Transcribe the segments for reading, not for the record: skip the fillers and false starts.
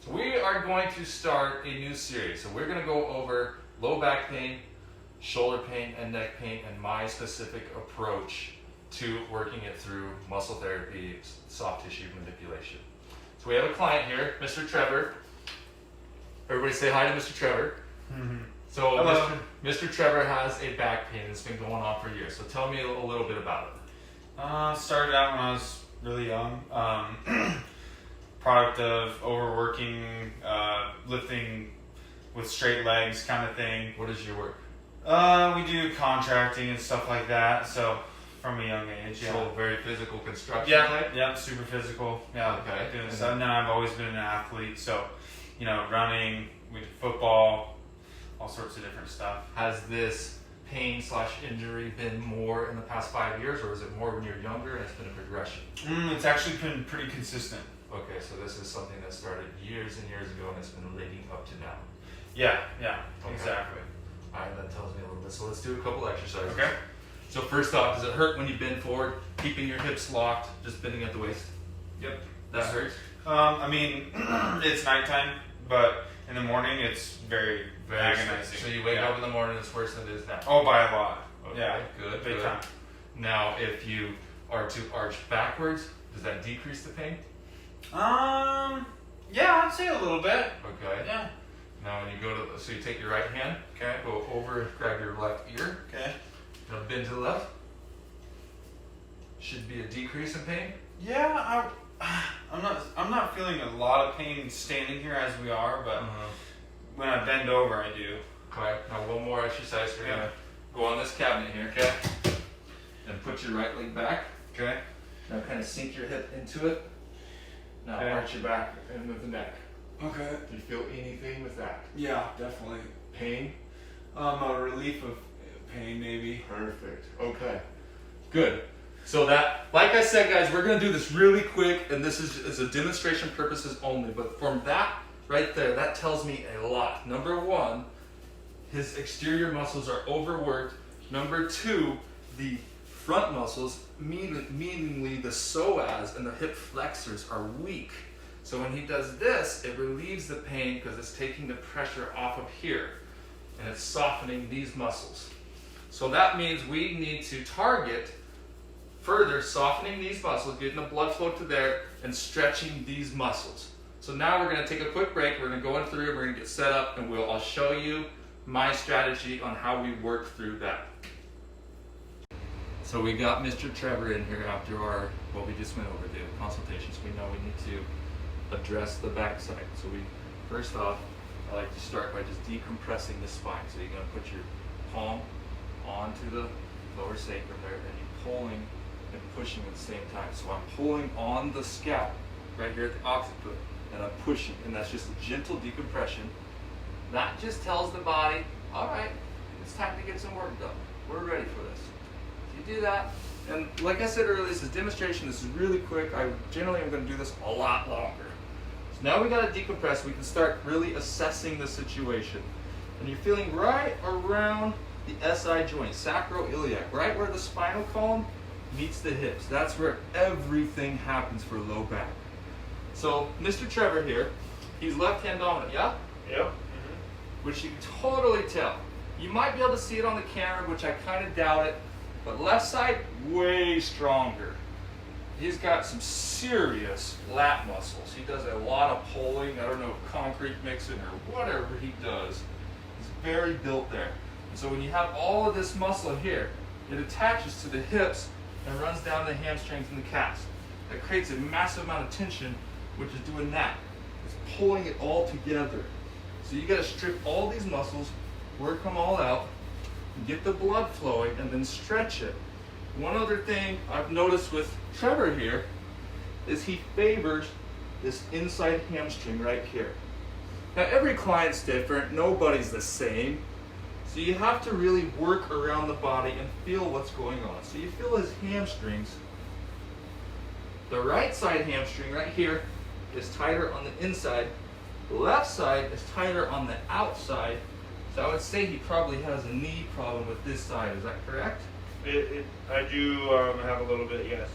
So we are going to start a new series. So we're going to go over low back pain, shoulder pain, and neck pain, and my specific approach to working it through muscle therapy, soft tissue manipulation. So we have a client here, Mr. Trevor. Everybody say hi to Mr. Trevor. Mm-hmm. So Hello. Mr. Trevor has a back pain that's been going on for years. So tell me a little bit about it. Started out when I was really young. Product of overworking, lifting with straight legs kind of thing. What is your work? We do contracting and stuff like that. So from a young age, yeah. So very physical construction Yeah, type? yeah, super physical. Yeah, Okay. doing stuff. And then I've always been an athlete, so running, we did football, all sorts of different stuff. Has this pain/injury been more in the past 5 years, or is it more when you're younger and it's been a progression? It's actually been pretty consistent. Okay, so this is something that started years and years ago and it's been leading up to now. Yeah, Okay. exactly. All right, that tells me a little bit. So let's do a couple exercises. Okay. So first off, does it hurt when you bend forward, keeping your hips locked, just bending at the waist? Yep. That hurts? It's nighttime, but in the morning it's very agonizing. So you wake up in the morning, it's worse than it is now. Oh, by a lot. Okay, Yeah, good, big good. time. Now, if you are to arch backwards, does that decrease the pain? Yeah, I'd say a little bit. Okay. Yeah. Now, when you go to, so you take your right hand, okay, go over, grab your left ear, Okay. now bend to the left. Should be a decrease in pain. Yeah, I'm not feeling a lot of pain standing here as we are, but when I bend over, I do. Okay, now one more exercise. We're Yeah. gonna go on this cabinet here, okay? And put your right leg back. Okay. Now kind of sink your hip into it. Now Okay. arch your back and move the neck. Okay. Do you feel anything with that? Yeah, definitely. Pain? A relief of pain, maybe. Perfect. Okay. Good. So that, like I said, guys, we're gonna do this really quick, and this is a demonstration purposes only. But from that right there, that tells me a lot. Number one, his exterior muscles are overworked. Number two, the front muscles, meaningly the psoas and the hip flexors, are weak. So when he does this, it relieves the pain because it's taking the pressure off of here, and it's softening these muscles. So that means we need to target further softening these muscles, getting the blood flow to there, and stretching these muscles. So now we're going to take a quick break. We're going to go in through, we're going to get set up, and I'll show you my strategy on how we work through that. So we got Mr. Trevor in here after what we just went over, the consultations. We know we need to address the backside. So first off, I like to start by just decompressing the spine. So you're going to put your palm onto the lower sacrum there, and you're pulling and pushing at the same time. So I'm pulling on the scalp right here at the occiput, and I'm pushing, and that's just a gentle decompression. That just tells the body, all right, it's time to get some work done. We're ready for this. So you do that, and like I said earlier, this is demonstration. This is really quick. I generally am going to do this a lot longer. So now we got to decompress. We can start really assessing the situation, and you're feeling right around the SI joint, sacroiliac, right where the spinal column meets the hips. That's where everything happens for low back. So Mr. Trevor here, he's left hand dominant, yeah? Yep. Which you can totally tell. You might be able to see it on the camera, which I kind of doubt it, but left side, way stronger. He's got some serious lat muscles. He does a lot of pulling, I don't know, concrete mixing or whatever he does. He's very built there. And so when you have all of this muscle here, it attaches to the hips and runs down the hamstrings and the calves. That creates a massive amount of tension, which is doing that. It's pulling it all together. So you got to strip all these muscles, work them all out, get the blood flowing, and then stretch it. One other thing I've noticed with Trevor here is he favors this inside hamstring right here. Now every client's different, nobody's the same. So you have to really work around the body and feel what's going on. So you feel his hamstrings. The right side hamstring right here is tighter on the inside. The left side is tighter on the outside. So I would say he probably has a knee problem with this side. Is that correct? I do have a little bit, yes.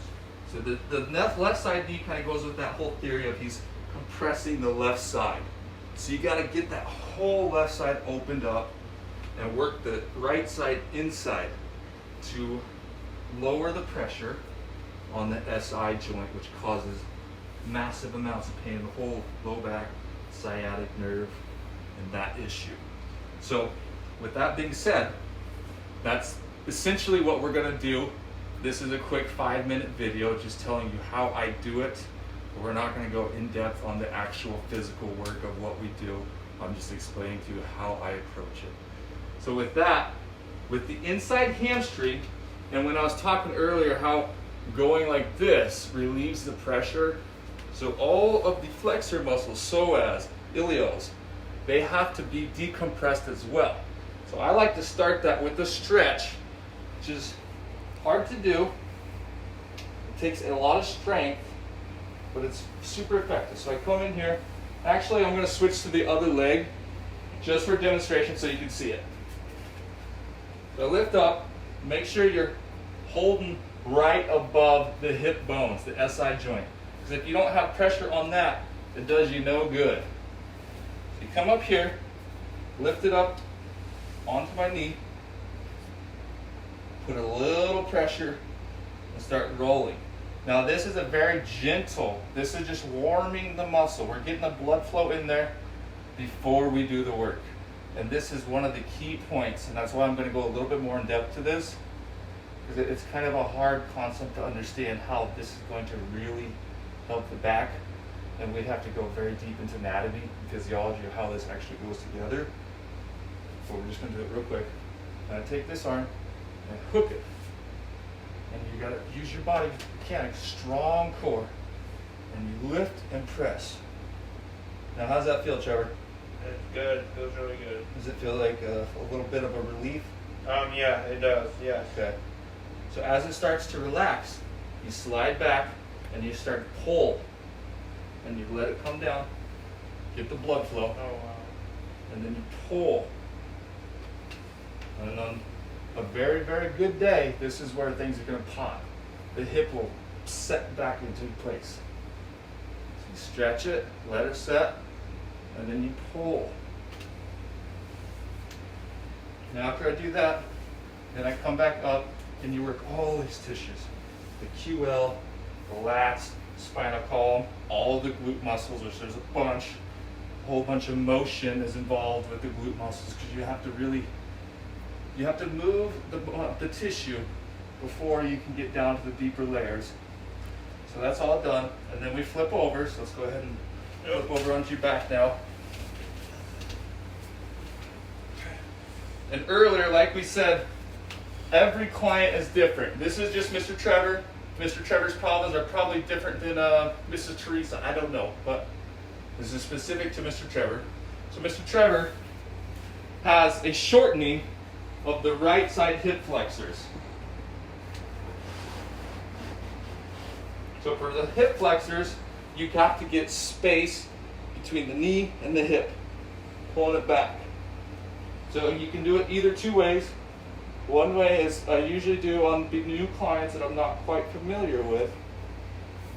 So the left side knee kind of goes with that whole theory of he's compressing the left side. So you got to get that whole left side opened up and work the right side inside to lower the pressure on the SI joint, which causes massive amounts of pain in the whole low back, sciatic nerve, and that issue. So with that being said, that's essentially what we're going to do. This is a quick 5-minute video just telling you how I do it. We're not going to go in depth on the actual physical work of what we do. I'm just explaining to you how I approach it. So with that, with the inside hamstring, and when I was talking earlier how going like this relieves the pressure, so all of the flexor muscles, psoas, ilios, they have to be decompressed as well. So I like to start that with a stretch, which is hard to do. It takes a lot of strength, but it's super effective. So I come in here. Actually, I'm going to switch to the other leg just for demonstration so you can see it. So lift up. Make sure you're holding right above the hip bones, the SI joint. Because if you don't have pressure on that, it does you no good. So you come up here, lift it up onto my knee, put a little pressure, and start rolling. Now this is a very gentle, this is just warming the muscle. We're getting the blood flow in there before we do the work. And this is one of the key points, and that's why I'm going to go a little bit more in depth to this, because it's kind of a hard concept to understand how this is going to really help the back. And we have to go very deep into anatomy and physiology of how this actually goes together. So we're just going to do it real quick. I'm going to take this arm and hook it. And you got to use your body mechanics, strong core, and you lift and press. Now, how's that feel, Trevor? It's good. It feels really good. Does it feel like a little bit of a relief? Yeah, it does. Yes. Okay. So as it starts to relax, you slide back and you start to pull, and you let it come down, get the blood flow, Oh wow. and then you pull. And on a very, very good day, this is where things are going to pop. The hip will set back into place. So you stretch it, let it set, and then you pull. Now after I do that, then I come back up and you work all these tissues. The QL, the lats, spinal column, all the glute muscles, which there's a bunch. A whole bunch of motion is involved with the glute muscles because you have to really move the tissue before you can get down to the deeper layers. So that's all done, and then we flip over. So let's go ahead and flip over onto your back now. And earlier, like we said, every client is different. This is just Mr. Trevor. Mr. Trevor's problems are probably different than Mrs. Teresa. I don't know, but this is specific to Mr. Trevor. So Mr. Trevor has a shortening of the right side hip flexors. So for the hip flexors, you have to get space between the knee and the hip, pulling it back. So you can do it either two ways. One way is I usually do on new clients that I'm not quite familiar with,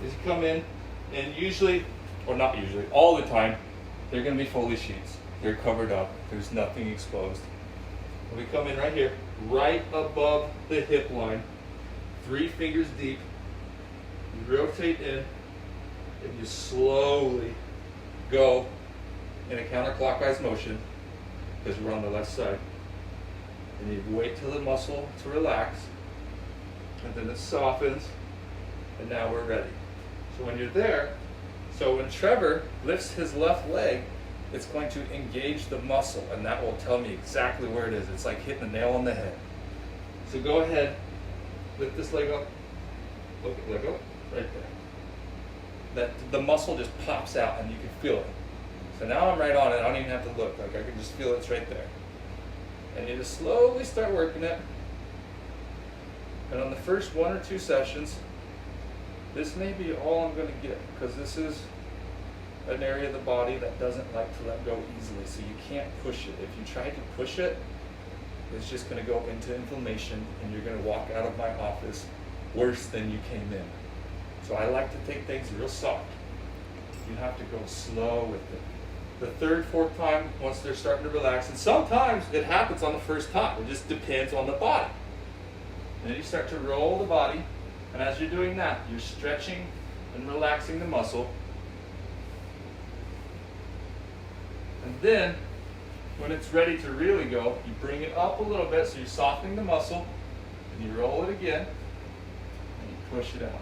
is you come in and usually, or not usually, all the time, they're going to be Foley sheets. They're covered up. There's nothing exposed. And we come in right here, right above the hip line, 3 fingers deep. You rotate in and you slowly go in a counterclockwise motion because we're on the left side. And you wait till the muscle to relax, and then it softens, and now we're ready. So when you're there, so when Trevor lifts his left leg, it's going to engage the muscle, and that will tell me exactly where it is. It's like hitting a nail on the head. So go ahead, lift this leg up, leg up, right there. The muscle just pops out, and you can feel it. So now I'm right on it. I don't even have to look. Like I can just feel it's right there. And you just slowly start working it. And on the first 1 or 2 sessions, this may be all I'm going to get, because this is an area of the body that doesn't like to let go easily, so you can't push it. If you try to push it, it's just going to go into inflammation, and you're going to walk out of my office worse than you came in. So I like to take things real soft. You have to go slow with it. The third, fourth time, once they're starting to relax, and sometimes it happens on the first time. It just depends on the body. And then you start to roll the body, and as you're doing that, you're stretching and relaxing the muscle. And then, when it's ready to really go, you bring it up a little bit, so you're softening the muscle, and you roll it again, and you push it out.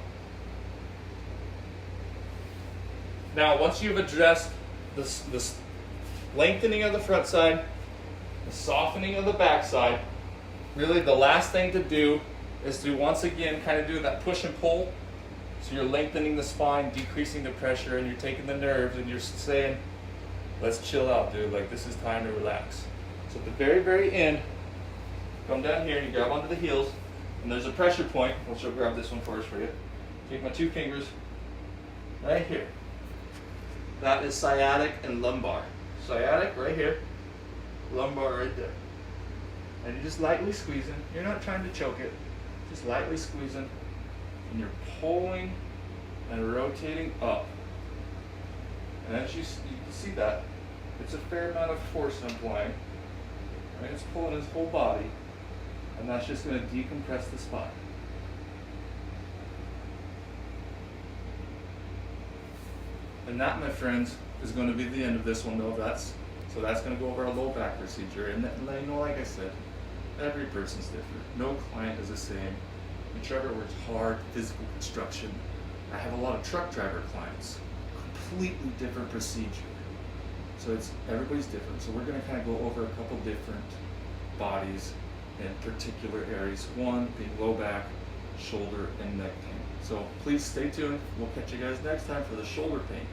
Now, once you've addressed the lengthening of the front side, the softening of the back side, really the last thing to do is to once again kind of do that push and pull. So you're lengthening the spine, decreasing the pressure, and you're taking the nerves, and you're saying, let's chill out, dude. Like, this is time to relax. So at the very, very end, come down here and you grab onto the heels, and there's a pressure point, which I'll grab this one first for you. Take my two fingers right here. That is sciatic and lumbar. Sciatic right here, lumbar right there. And you're just lightly squeezing. You're not trying to choke it, just lightly squeezing. And you're pulling and rotating up. And as you can see that, it's a fair amount of force I'm applying. Right? It's pulling his whole body, and that's just going to decompress the spine. And that, my friends, is going to be the end of this one, though. So that's going to go over our low back procedure. And you know, like I said, every person's different. No client is the same. And Trevor works hard, physical construction. I have a lot of truck driver clients. Completely different procedure. So everybody's different. So we're going to kind of go over a couple different bodies in particular areas. One being low back, shoulder, and neck pain. So please stay tuned. We'll catch you guys next time for the shoulder pain.